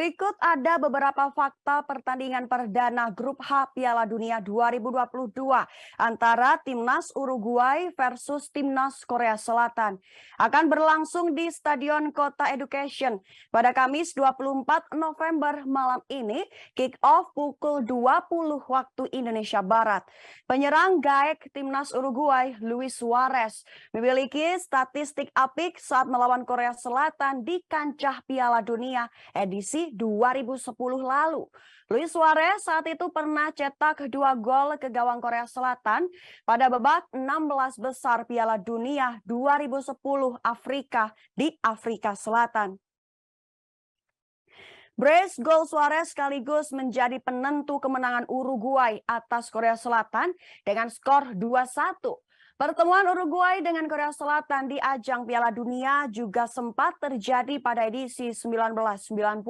Berikut ada beberapa fakta pertandingan perdana Grup H Piala Dunia 2022 antara Timnas Uruguay versus Timnas Korea Selatan. Akan berlangsung di Stadion Kota Education pada Kamis 24 November malam ini, kick off pukul 20 waktu Indonesia Barat. Penyerang gaek Timnas Uruguay, Luis Suarez, memiliki statistik apik saat melawan Korea Selatan di kancah Piala Dunia edisi 2010 lalu. Luis Suarez saat itu pernah cetak 2 gol ke gawang Korea Selatan pada babak 16 besar Piala Dunia 2010 Afrika di Afrika Selatan. Brace gol Suarez sekaligus menjadi penentu kemenangan Uruguay atas Korea Selatan dengan skor 2-1. Pertemuan Uruguay dengan Korea Selatan di ajang Piala Dunia juga sempat terjadi pada edisi 1990.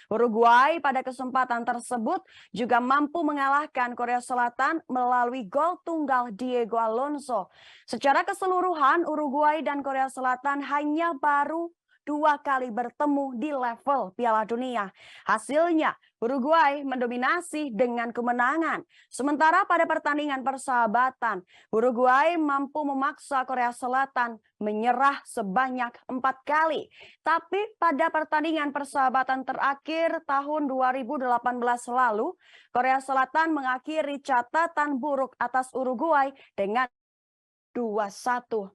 Uruguay pada kesempatan tersebut juga mampu mengalahkan Korea Selatan melalui gol tunggal Diego Alonso. Secara keseluruhan, Uruguay dan Korea Selatan hanya baru 2 kali bertemu di level Piala Dunia. Hasilnya, Uruguay mendominasi dengan kemenangan. Sementara pada pertandingan persahabatan, Uruguay mampu memaksa Korea Selatan menyerah sebanyak 4 kali. Tapi pada pertandingan persahabatan terakhir tahun 2018 lalu, Korea Selatan mengakhiri catatan buruk atas Uruguay dengan 2-1.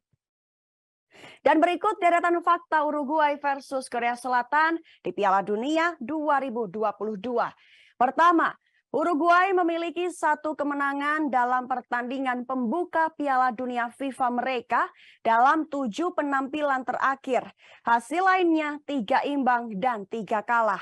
Dan berikut deretan fakta Uruguay versus Korea Selatan di Piala Dunia 2022. Pertama, Uruguay memiliki 1 kemenangan dalam pertandingan pembuka Piala Dunia FIFA mereka dalam 7 penampilan terakhir. Hasil lainnya 3 imbang dan 3 kalah.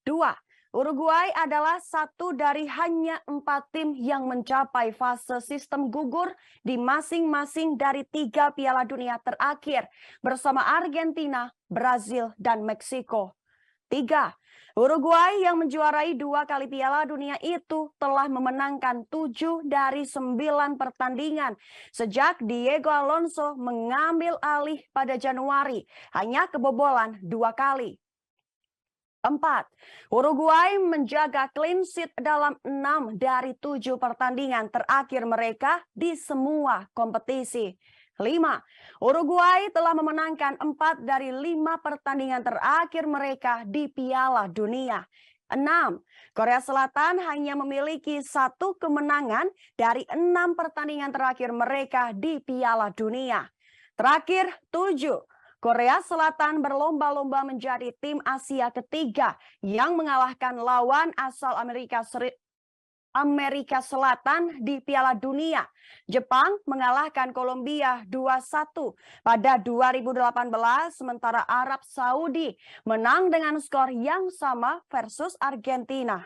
2. Uruguay adalah satu dari hanya 4 tim yang mencapai fase sistem gugur di masing-masing dari 3 Piala Dunia terakhir bersama Argentina, Brazil, dan Meksiko. 3. Uruguay yang menjuarai 2 kali Piala Dunia itu telah memenangkan 7 dari 9 pertandingan sejak Diego Alonso mengambil alih pada Januari, hanya kebobolan 2 kali. 4. Uruguay menjaga clean sheet dalam 6 dari 7 pertandingan terakhir mereka di semua kompetisi. 5. Uruguay telah memenangkan 4 dari 5 pertandingan terakhir mereka di Piala Dunia. 6. Korea Selatan hanya memiliki 1 kemenangan dari 6 pertandingan terakhir mereka di Piala Dunia. Terakhir, 7. Korea Selatan berlomba-lomba menjadi tim Asia ketiga yang mengalahkan lawan asal Amerika Selatan di Piala Dunia. Jepang mengalahkan Kolombia 2-1 pada 2018, sementara Arab Saudi menang dengan skor yang sama versus Argentina.